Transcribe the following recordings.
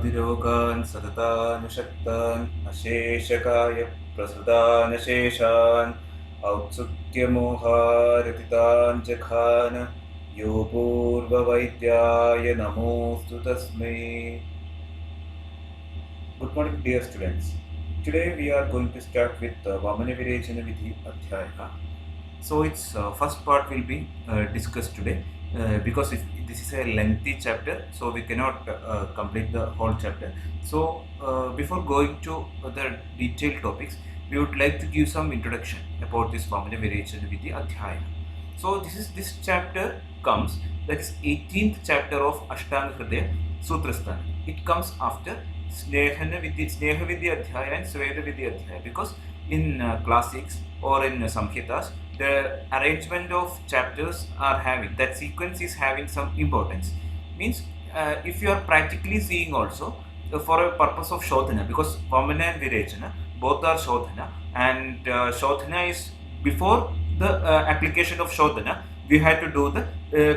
शोकादिरोगान् सततानुशक्तान् अशेषकाय प्रसृतानशेषान् औत्सुक्यमोहारतितान् जघान यो पूर्ववैद्याय नमोऽस्तु तस्मै. Good morning, dear students. Today we are going to start with Vamana Virechana Vidhi Adhyaya. So its first part will be discussed today because this is a lengthy chapter, so we cannot complete the whole chapter. So before going to the detailed topics, we would like to give some introduction about this Vamana Virechana Vidhi Adhyaya. So this chapter comes, that is 18th chapter of Ashtanga Hridaya Sutrasthana. It comes after Sneha Vidya Adhyaya and Sweda Vidya Adhyaya, because in classics or in Samhitas, the arrangement of chapters are having, that sequence is having some importance. Means if you are practically seeing also for a purpose of Shodhana, because Vamana and Virechana both are Shodhana, and Shodhana is before the application of Shodhana, we had to do the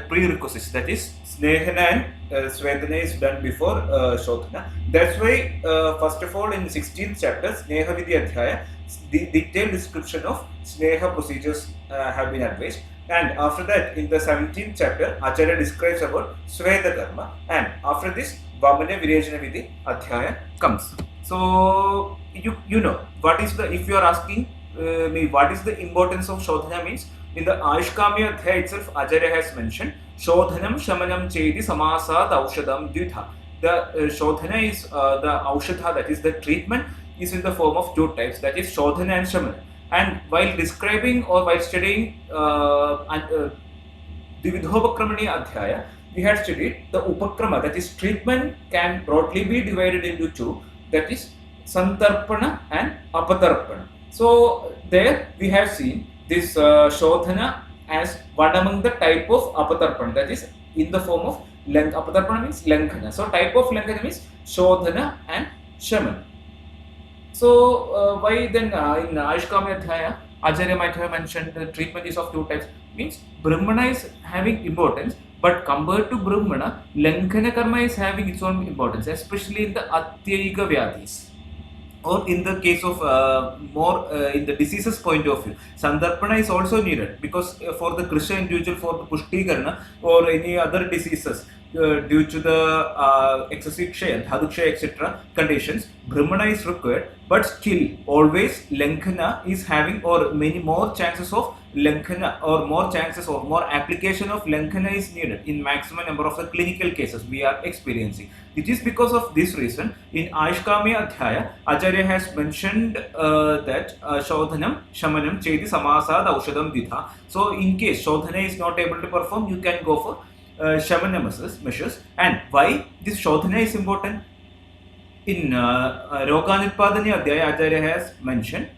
prerequisites, that is Snehana and Svedana is done before Shodhana. That's why first of all in 16th chapter Sneha Vidya Adhyaya, the detailed description of Sneha procedures have been advised, and after that in the 17th chapter Acharya describes about Sweda Karma, and after this Vamana Virechana Vidhi Adhyaya comes. So you know what is the, if you are asking me what is the importance of Shodhana, means in the Ayushkamya Adhyaya itself Acharya has mentioned Shodhanam Shamanam Chedi Samasad Aushadam Dvitha. The Shodhana is the Aushadha, that is the treatment, is in the form of two types, that is Shodhana and Shamana. And while describing or while studying Dvidhopakramani Adhyaya, we had studied the Upakrama, that is treatment can broadly be divided into two, that is Santarpana and Apatarpana. So there we have seen this Shodhana as one among the type of Apatarpana, that is in the form of Apatarpana means Langhana. So type of Langhana means Shodhana and Shaman. So why then in Ayushkamya Adhyaya Acharya might have mentioned the treatment is of two types, means Brahmana is having importance, but compared to Brahmana, Langhana Karma is having its own importance, especially in the Atyayika Vyadhis, or in the case of more in the diseases point of view. Sandarpana is also needed, because for the Krishna individual, for the Pushtikarana or any other diseases due to the excessive Kshaya, Dhadukshaya etc. conditions, Brahmana is required, but still always Langhana is having, or many more chances of Langhana, or more chances or more application of Langhana is needed in maximum number of the clinical cases we are experiencing. It is because of this reason in Ayushkamya Adhyaya Acharya has mentioned that Shodhanam Shamanam Chedi Samasad Aushadam Dvitha. So in case Shodhana is not able to perform, you can go for Shamana measures. And why this Shodhana is important? In Roganitpadani Adhyaya Acharya has mentioned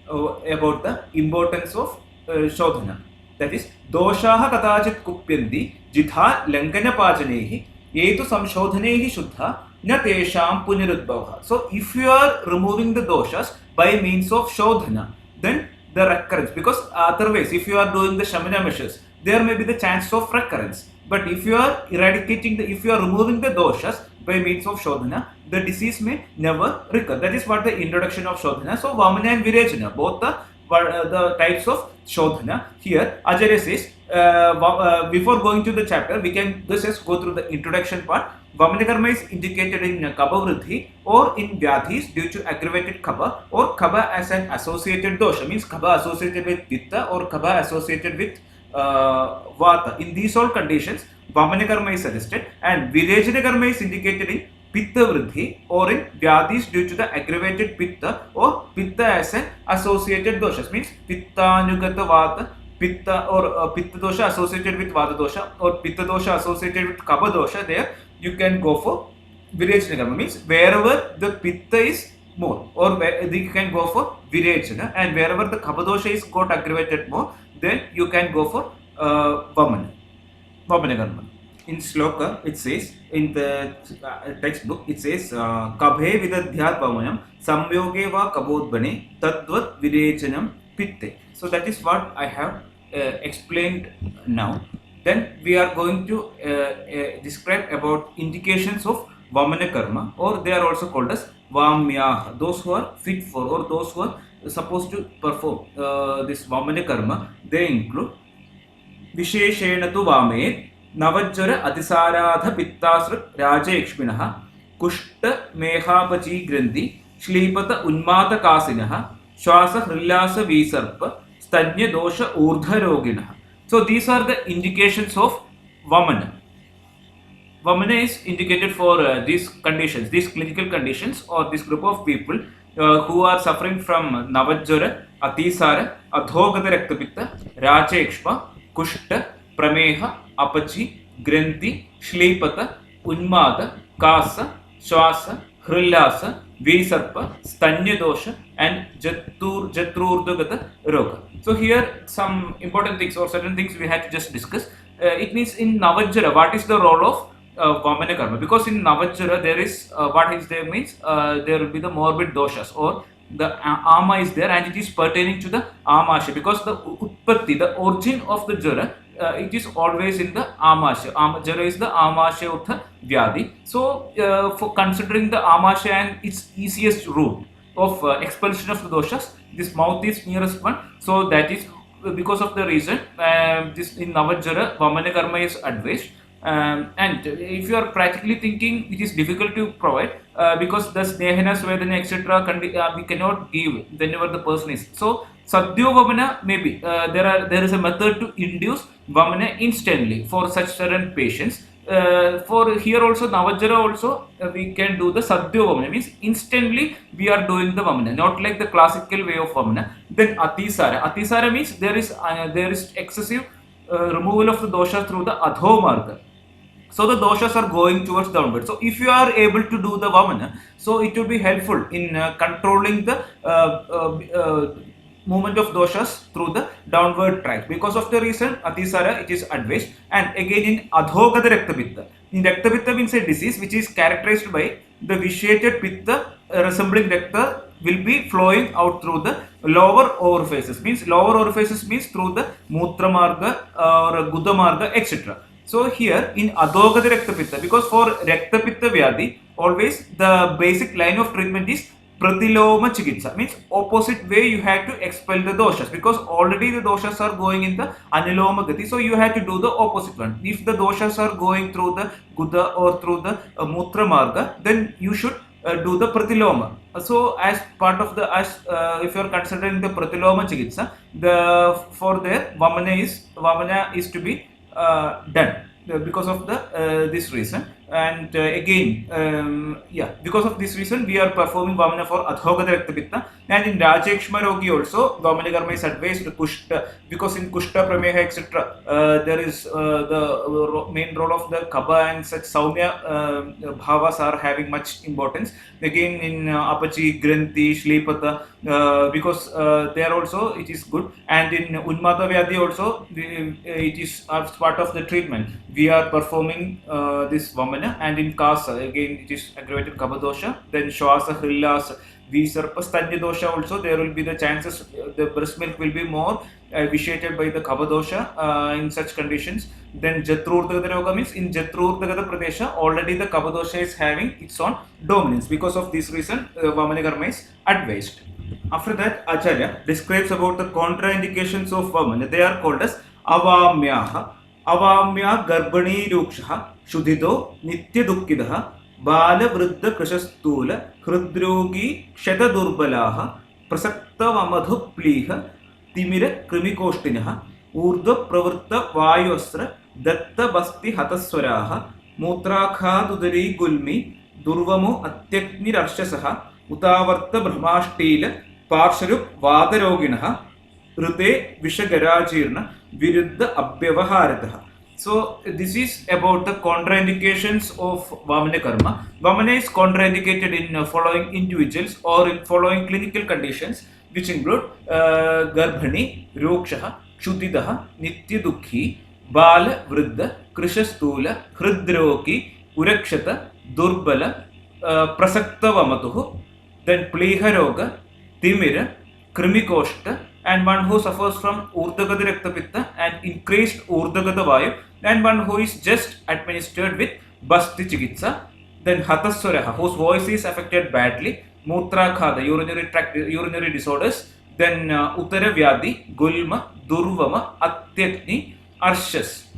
about the importance of Shodhana, that is Doshaha Katachit Kupyandi Jitha Langana Pajanehi Yetu Samshodhanehi Shuddha Na Tesham Punirudbhava. So if you are removing the doshas by means of Shodhana, then the recurrence, because otherwise if you are doing the Shamana measures, there may be the chance of recurrence. But if you are eradicating if you are removing the doshas by means of Shodhana, the disease may never recur. That is what the introduction of Shodhana. So Vamana and Virechana, both the types of Shodhana. Here Acharya says, before going to the chapter, we can just go through the introduction part. Vamana Karma is indicated in Kabha Vruddhi or in Vyadhis due to aggravated Kabha, or Kabha as an associated dosha, means Kabha associated with Pitta or Kabha associated with Vata. In these all conditions, Vamana Karma is suggested, and Virechana Karma is indicated in Pitta Vruddhi or in Vyadhis due to the aggravated Pitta, or Pitta as an associated doshas, means Pitta Anugata Vata, Pitta or Pitta dosha associated with Vata dosha, or Pitta dosha associated with Kabha dosha. There you can go for Virechana Karma, means wherever the Pitta is more, or you can go for Virechana, and wherever the Kabha dosha is got aggravated more, then you can go for Vamana Karma. In Shloka it says, in the textbook it says Kabhe Vidadhyat Vamanam Samyoge Va Kabodbane Tadvat Virechanam Pitte. So that is what I have explained now. Then we are going to describe about indications of Vamana karma, or they are also called as Vamyah. Those who are fit for, or those who are supposed to perform this Vamana karma, they include Visheshena tu Vame, Navajjara Atisaradha Pittasra Rajayakshminaha, Kushta Mehapachi Grandi, Shlipata Unmata Kasinaha, Shwasa Hrilyasa Visarpa, Stanya Dosha Urdharoginaha. So these are the indications of Vamana. Vamana is indicated for these conditions, these clinical conditions, or this group of people who are suffering from Navajjara, Atisara, Adhogata Raktapitta, Rachekshma, Kushta, Prameha, Apachi, Granthi, Shlipata, Unmada, Kasa, Shwasa, Hrilyasa, Visarpa, Stanya Dosha, and Jatrurdagata Roga. So here some important things or certain things we had to just discuss. It means in Navajjara, what is the role of Vamana karma? Because in Navajjara there is what is there means there will be the morbid doshas, or the ama is there, and it is pertaining to the amasya, because the utpatti, the origin of the jara, it is always in the amasya. Jara is the amasya uttha vyadi. So for considering the amasya and its easiest route of expulsion of the doshas, this mouth is nearest one. So that is because of the reason this in Navajjara Vamana karma is advised. And if you are practically thinking, it is difficult to provide because the snehana, svedana, etc. We cannot give whenever the person is. So sadhyo vamana, maybe there is a method to induce vamana instantly for such certain patients. For here also Navajjara also we can do the sadhyo vamana, means instantly we are doing the vamana, not like the classical way of vamana. Then atisara means there is excessive removal of the dosha through the adho marga. So the doshas are going towards downward. So if you are able to do the vamana, so it will be helpful in controlling the movement of doshas through the downward track. Because of the reason atisara, it is advised. And again in adhogata raktapitta. In raktapitta means a disease which is characterized by the vitiated pitta resembling rakta will be flowing out through the lower orifices. Means lower orifices means through the mutra marga or guda marga, etc. So here in adhogata raktapitta, because for raktapitta vyadi, always the basic line of treatment is pratiloma chikitsa, means opposite way you have to expel the doshas, because already the doshas are going in the aniloma gati, so you have to do the opposite one. If the doshas are going through the guda or through the mutra marga, then you should do the pratiloma. So as part of the if you are considering the pratiloma chikitsa, the for their vamana is to be done because of the this reason. And again because of this reason we are performing vamana for adhogata raktapitta. And in Rajekshma rogi also vamana karma is advised kushta, because in kushta, prameha, etc. There is the main role of the kaba and such saumya bhavas are having much importance. Again in apachi, granthi, shlipata, because there also it is good. And in unmata vyadi also it is as part of the treatment we are performing this vamana. And in kasa again it is aggravated kaba dosha. Then shwasa, hrilyasa, visarpa, stanya dosha also there will be the chances the breast milk will be more vitiated by the kaba dosha in such conditions. Then jatrurdagata roga means in jatrurdagata pradesha already the kaba dosha is having its own dominance. Because of this reason vamana karma is advised. After that Acharya describes about the contraindications of vamana. They are called as avamyaha. Avamya garbhani ruksha shudhito nitya dukkidha bala vriddha krishastula hridrogi kshata durbalaha prasakta vamadhu pliha timira krimikoshtinah urdhva pravritta vayuasra datta basti hataswaraha mutrakhadudari gulmi durvamo atyagni rakshasaha utavarta brahmashtila parsharup vadaroginaha rute vishagarajirna viruddha abhyavaharatah. So this is about the contraindications of vamana karma. Vamana is contraindicated in following individuals or in following clinical conditions, which include garbhani, roksha, kshudidah, nitya dukhi, bala vriddha, krishastula, hridrogi, urakshata, durbala, prasakta vamatuhu, then pliha roga, timira, krimikoshta, and one who suffers from urdhagata raktapitta and increased urdhagata vayu, and one who is just administered with basti chikitsa. Then Hataswaraha, whose voice is affected badly. Mutrakhada, urinary disorders. Then Uttara Vyadi, Gulma, Durvama, Atyatni, Arshas,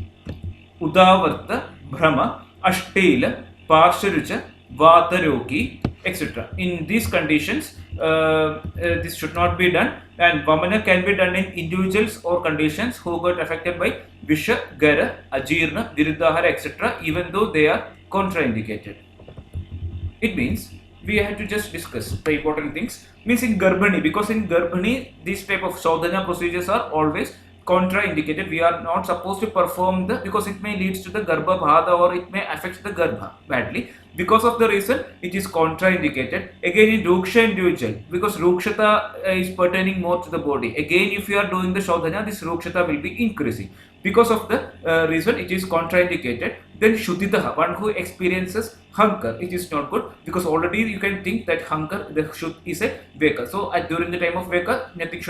Udavarta, Brahma, Ashtela, Parsharucha, Vatarogi, etc. In these conditions, this should not be done, and Vamana can be done in individuals or conditions who got affected by Visha, Gara, Ajirna, Viruddhahara, etc., even though they are contraindicated. It means we have to just discuss the important things. Means in Garbhani, because in Garbhani, these type of Shodhana procedures are always contraindicated. We are not supposed to perform because it may lead to the Garbha Bhada, or it may affect the Garbha badly. Because of the reason, it is contraindicated. Again, in Ruksha individual, because Rukshata is pertaining more to the body. Again, if you are doing the Shodhana, this Rukshata will be increasing. Because of the reason, it is contraindicated. Then Shuddhitaha, one who experiences hunger, it is not good, because already you can think that hunger, the Shuddh is a Veka. So during the time of Veka, nothing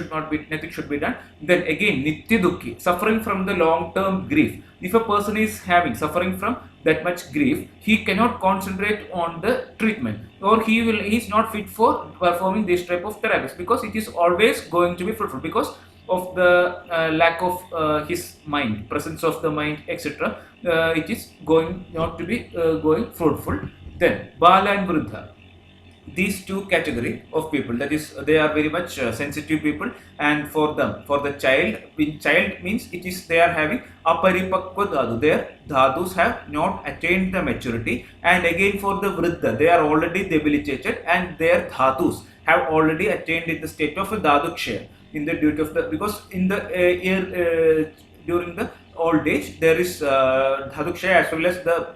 should be done. Then again, Nitya Dukhi, suffering from the long-term grief. If a person is suffering from that much grief, he cannot concentrate on the treatment, or he is not fit for performing this type of therapies, because it is always going to be fruitful because of the lack of his mind, presence of the mind, etc. It is going not to be going fruitful. Then Bala and Vruddha, these two category of people, that is, they are very much sensitive people, and for them, for the child, means it is they are having aparipakva dhatu, their dhatus have not attained the maturity, and again for the Vruddha, they are already debilitated and their dhatus have already attained in the state of a dhadukshaya, in the duty of the, because in the during the old age there is dhadukshaya as well as the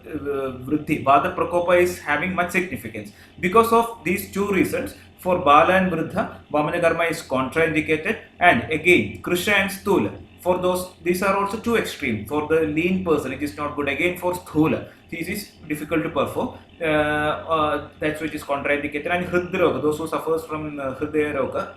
vruddhi, Vada Prakopa is having much significance. Because of these two reasons, for Bala and Vruddha, Vamana Karma is contraindicated, and again Krishna and Sthula, for those, these are also too extreme. For the lean person, it is not good. Again for Sthula, this is difficult to perform. That's why it is contraindicated. And Hridroga, those who suffers from Hridaya Roga,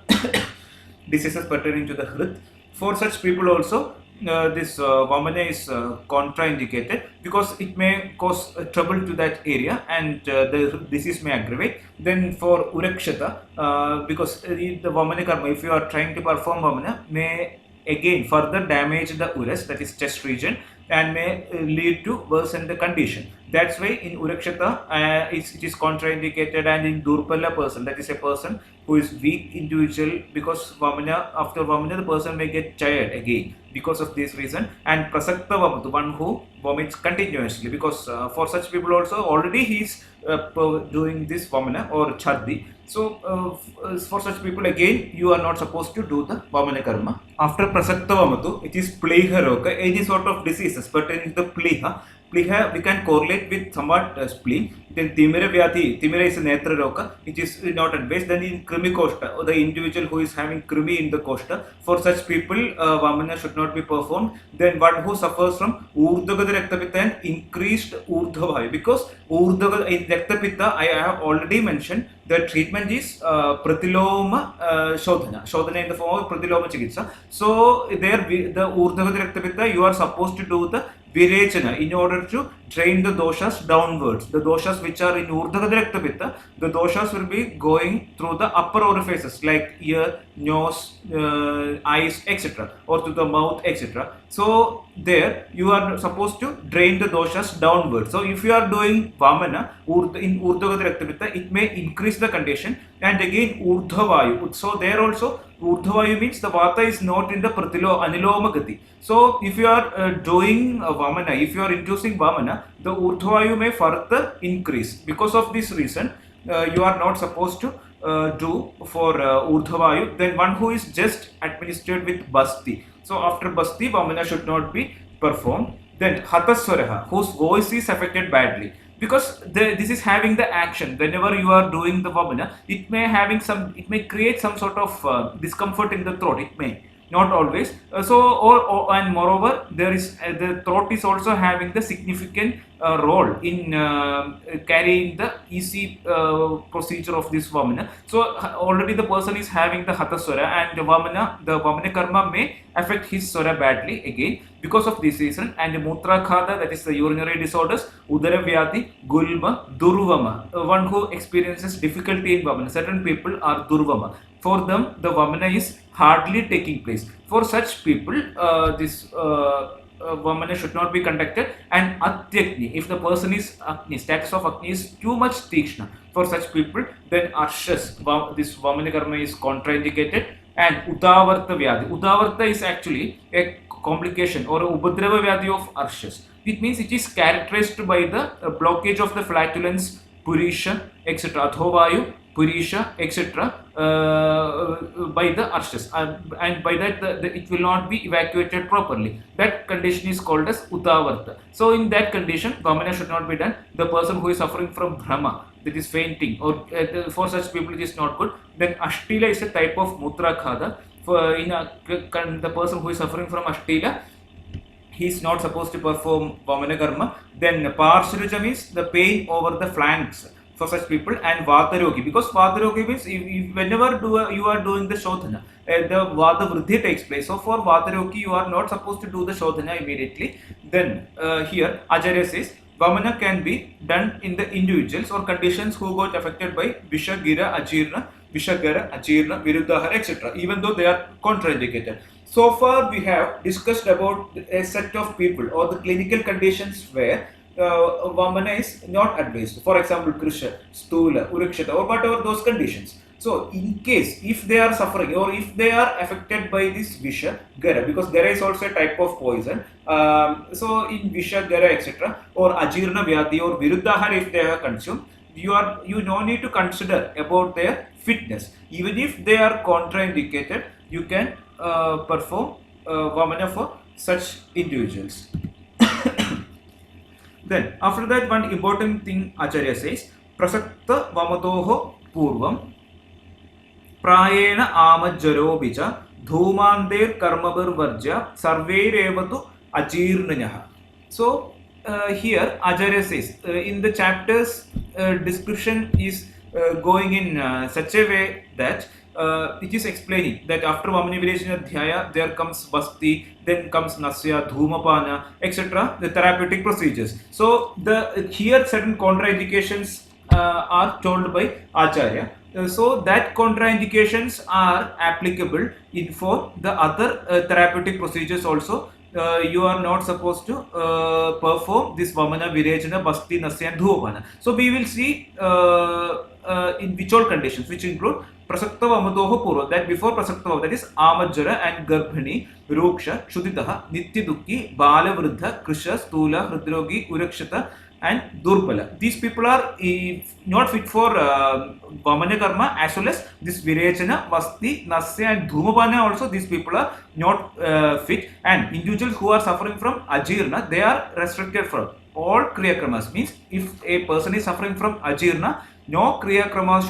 diseases pertaining to the Hrid, for such people also this Vamana is contraindicated, because it may cause trouble to that area, and the disease may aggravate. Then for Urakshata, because the Vamana Karma, if you are trying to perform Vamana, may again further damage the Uras, that is chest region, and may lead to worsen the condition. That's why in Urakshata it is contraindicated, and in Durpala person, that is a person who is weak individual, because Vamana, after Vamana the person may get tired again because of this reason. And Prasakta Vamatu, one who vomits continuously, because for such people also already he is doing this Vamana or Chaddi. So for such people again you are not supposed to do the Vamana Karma. After Prasakta Vamatu, it is Pliha Roga, any sort of diseases pertaining to the Pliha. Pliha we can correlate with somewhat spleen. Then Timira Vyati, Timira is a Netra Roka, which is not advised. Then in Krimi Koshta, or the individual who is having Krimi in the Koshta, for such people Vamana should not be performed. Then one who suffers from Urdhagada Raktapitta and increased Urdhavayu, because Urdhagada in Raktapitta, I have already mentioned, the treatment is Pratiloma Shodhana. Shodhana in the form of Pratiloma Chikitsa. So there the Urdhagada Raktapitta, you are supposed to do the Virechana in order to drain the doshas downwards. The doshas which are in Urdhagada Raktapitta, the doshas will be going through the upper orifices like ear, nose, eyes, etc., or to the mouth, etc. So there you are supposed to drain the doshas downwards. So if you are doing Vamana in Urdhagada Raktapitta, it may increase the condition. And again Urdhavayu. So there also Urdhavayu means the Vata is not in the Aniloma Gati. So if you are doing Vamana, if you are inducing Vamana, the Urdhavayu may further increase. Because of this reason, you are not supposed to do for Urdhavayu. Then one who is just administered with Basti. So after Basti, Vamana should not be performed. Then Hataswaraha, whose voice is affected badly. Because this is having the action. Whenever you are doing the Vamana, it may create some sort of discomfort in the throat. It may. not always. And moreover, there is the throat is also having the significant role in carrying the easy procedure of this vamana. So already the person is having the hatha swara, and the vamana karma may affect his swara badly again because of this reason. And mutra khada, that is the urinary disorders, udara vyadi, gulma, durvama, one who experiences difficulty in vamana. Certain people are durvama. For them, the vamana is hardly taking place. For such people, this vamana should not be conducted. And atyagni, if the person is agni, status of agni is too much tikshna, for such people, then arshas, this vamana karma is contraindicated. And udavarta vyadi, udavarta is actually a complication or a upadrava vyadi of arshas. It means it is characterized by the blockage of the flatulence, purisha, etc., adhovayu, purisha, etc., by the arshas, and by that it will not be evacuated properly. That condition is called as udavarta. So in that condition, vamana should not be done. The person who is suffering from bhrama, that is fainting, or for such people it is not good. Then ashtila is a type of mutra khada. For the person who is suffering from ashtila, he is not supposed to perform vamana karma. Then parshrija means the pain over the flanks for such people, and vatarogi, because vatarogi means whenever you are doing the shodhana, the vata vruddhi takes place. So for vatarogi, you are not supposed to do the shodhana immediately. Then here Acharya says vamana can be done in the individuals or conditions who got affected by visha, gira, ajirna, vishagara, ajirna, viruddhahara, etc., even though they are contraindicated. So far we have discussed about a set of people or the clinical conditions where vamana is not advised. For example, krisha, stula, urikshata, or whatever those conditions. So in case if they are suffering or if they are affected by this visha, gara, because gara is also a type of poison. So in visha, gara, etc., or ajirna vyadi or viruddhahara, if they are consumed, you no need to consider about their fitness. Even if they are contraindicated, you can perform vamana for such individuals. Then after that, one important thing Acharya says, prasakta vamatoho purvam prayena amajjarobicha dhumandir karmabir varja sarveirevatu ajirnanyaha. So here Acharya says, in the chapters description is going in such a way that it is explaining that after Vamana Virechana Dhyaya, there comes Basti, then comes Nasya, Dhumapana, etc., the therapeutic procedures. So here certain contraindications are told by Acharya. So that contraindications are applicable for the other therapeutic procedures also. You are not supposed to perform this Vamana, Virechana, Basti, Nasya, and Dhumapana. So we will see in which all conditions, which include Prasakta Vamatoho Purva, that before Prasakta, that is Amajjara and Garbhani, Ruksha, Shuditaha, Nityadukki, Bala Vruddha, Krisha, Stula, Hridrogi, Urakshata, and Durbala. These people are not fit for Vamana Karma, as well as this Virechana, Vasti, Nasya, and Dhumapana also. These people are not fit, and individuals who are suffering from Ajirna, they are restricted from all Kriya Kramas. Means if a person is suffering from Ajirna, no Kriya Kramas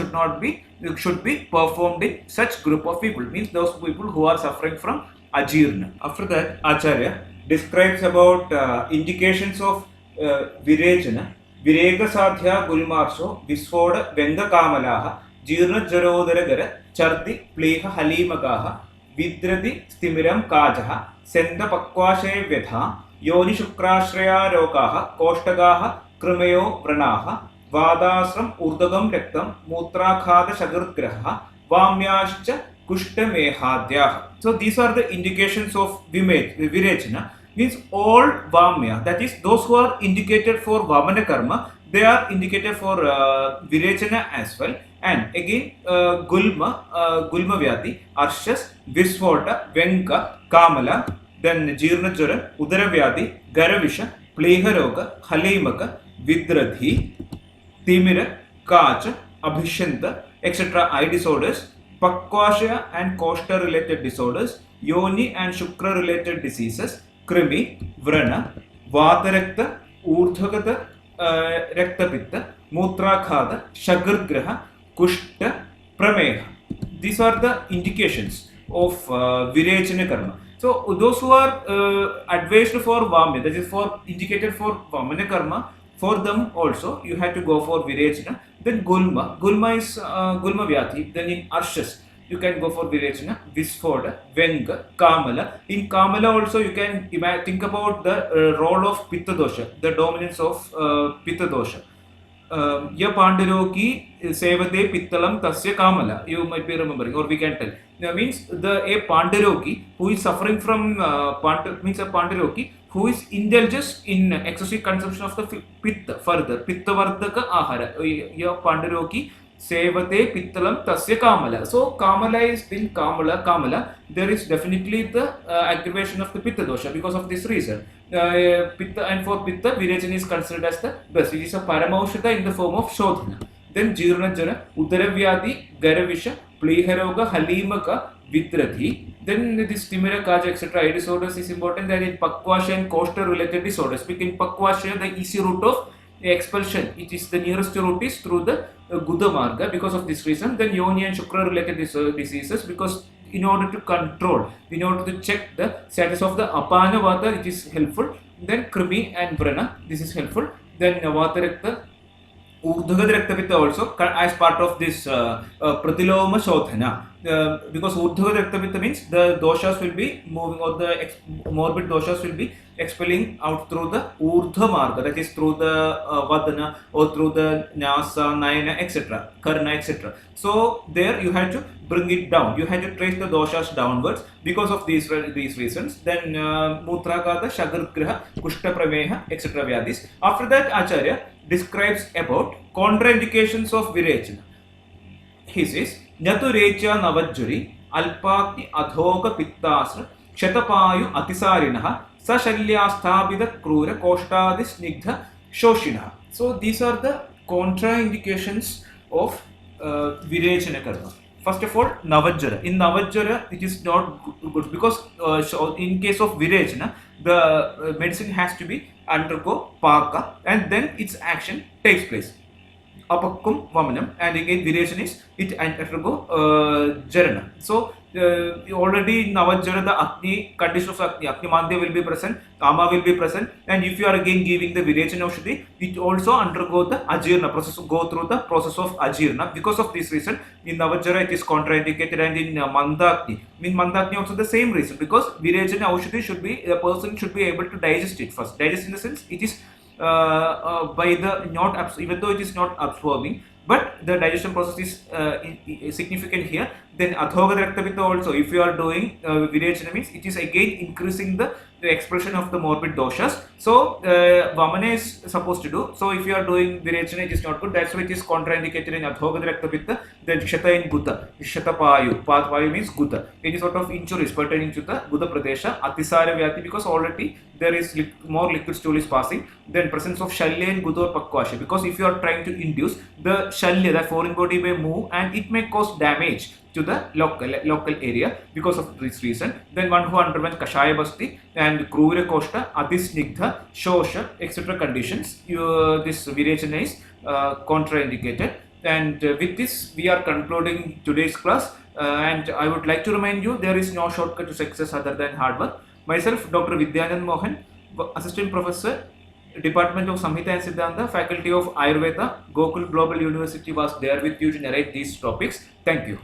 should be performed in such group of people. Means those people who are suffering from Ajirna. After that, Acharya describes about indications of Virechana, Virega Sadhya Gulmarsho, Visfoda, Venga Kamalaha, Jirna Jarodara, Chardi, Pleha Halimagaha, Vidradi, Stimiram Kajaha, Senda Pakwashe Vedha, Yoni Shukrashraya Rokaha, Koshtagaha, Krimayo Vranaha, Vadasram Urdagam Rektam, Mutrakhada Shagargraha, Vamyascha Kushta Mehadya. So these are the indications of Virechana. Means all Vamya, that is those who are indicated for Vamana Karma, they are indicated for Virechana as well. And again Gulma Vyadi, Arshas, Visvota, Venka, Kamala, then Jirnajara, Udara Vyadi, Garavisha, Pleharoga, Halimaka, Vidradhi, Timira, Kacha, Abhishanta, etc. eye disorders, Pakwasha and Koshta related disorders, Yoni and Shukra related diseases, Krimi, Vrana, Vatarakta, Urdhagata, Raktapitta, Mutrakhada, Shagargraha, Kushta, Prameha. These are the indications of Virechana Karma. So those who are advised for Vamya, that is for indicated for Vamana Karma, for them also you have to go for Virechana. Then Gulma. Gulma is Gulma Vyati. Then in Arshas, you can go for Virechana, Visfoda, Venga, Kamala. In Kamala also you can think about the role of Pitta Dosha, the dominance of Pitta Dosha. Ya Pandaroki Sevade Pittalam Tasya Kamala. You might be remembering, or we can tell. That means a Pandaroki who is suffering from means a Pandaroki who is indulged in excessive consumption of the Pitta further. Pitta Vardaka Ahara. Ya Pandaroki Sevate Pittalam Tasya Kamala. So Kamala is in Kamala. There is definitely the aggravation of the Pitta dosha because of this reason. Pitta, and for Pitta, Virechana is considered as the best. It is a Paramaushata in the form of Shodhana. Then Jirnajana, Uttaravyadi, Garavisha, Pliharoga, Halimaka, Vitrathi. Then this Timira Kaja, etc. eye disorders is important. Then in Pakwasha and Costa related disorders. Because in Pakwasha, the easy route of expulsion, it is the nearest route is through the Guda Marga. Because of this reason, then Yoni and Shukra related diseases, because in order to control, in order to check the status of the Apana Vata, it is helpful. Then Krimi and Vrana, this is helpful. Then Vata Rekta, Urdhava Rekta also as part of this Pratiloma Shodhana. Because Urdhava Rekta means the doshas will be moving, or the morbid doshas will be expelling out through the Urdhva Marga, that is through the Vadana or through the Nyasa, Nayana, etc., Karna, etc. So there you have to bring it down. You have to trace the doshas downwards because of these reasons. Then Mutragata, Shagargriha, Kushta Prameha, etc. Vyadis. After that, Acharya describes about contraindications of Virechana. He says, Nyatu Recha Navajuri, Alpati Adhoga Pittasra, Shatapayu Atisarinaha, Sashalyasthabida Krura, Koshtadis Nigdha, Shoshinaha. So these are the contraindications of Virechana Karma. First of all, Navajara. In Navajara, it is not good because in case of Virechana, the medicine has to be undergo Paka and then its action takes place. Apakkum Vamanam, and again Virechana is it undergo Jarana. So already in Navajara, the Agni, condition of Agni Mandya will be present, Kama will be present, and if you are again giving the Virechana Aushadhi, it also undergo the Ajirna process, go through the process of Ajirna. Because of this reason, in Navajara it is contraindicated, and in Mandakni, also the same reason, because Virechana Aushadhi should be, the person should be able to digest it first. Digest in the sense, it is by the not, even though it is not absorbing, but the digestion process is significant here. Then Adhoga Raktapitta also, if you are doing Virechana, means it is again increasing the expression of the morbid doshas. So Vamana is supposed to do. So if you are doing Virechana, it is not good. That's why it is contraindicated in Adhoga Raktapitta. Then Shata in Guta, Shatapayu, Pathvayu means Guta. Any sort of injuries pertaining to the Guda Pradesha, Atisara Vyati, because already there is more liquid stool is passing. Then presence of Shalya in Guda or Pakwasha, because if you are trying to induce the Shalya, the foreign body may move and it may cause damage to the local area because of this reason. Then one who underwent Kashaya Basti and Krura Koshta, Adisnigdha, Shosha, etc. conditions, this Virechana is contraindicated. And with this, we are concluding today's class. And I would like to remind you, there is no shortcut to success other than hard work. Myself, Dr. Vidyanand Mohan, Assistant Professor, Department of Samhita and Siddhanta, Faculty of Ayurveda, Gokul Global University, was there with you to narrate these topics. Thank you.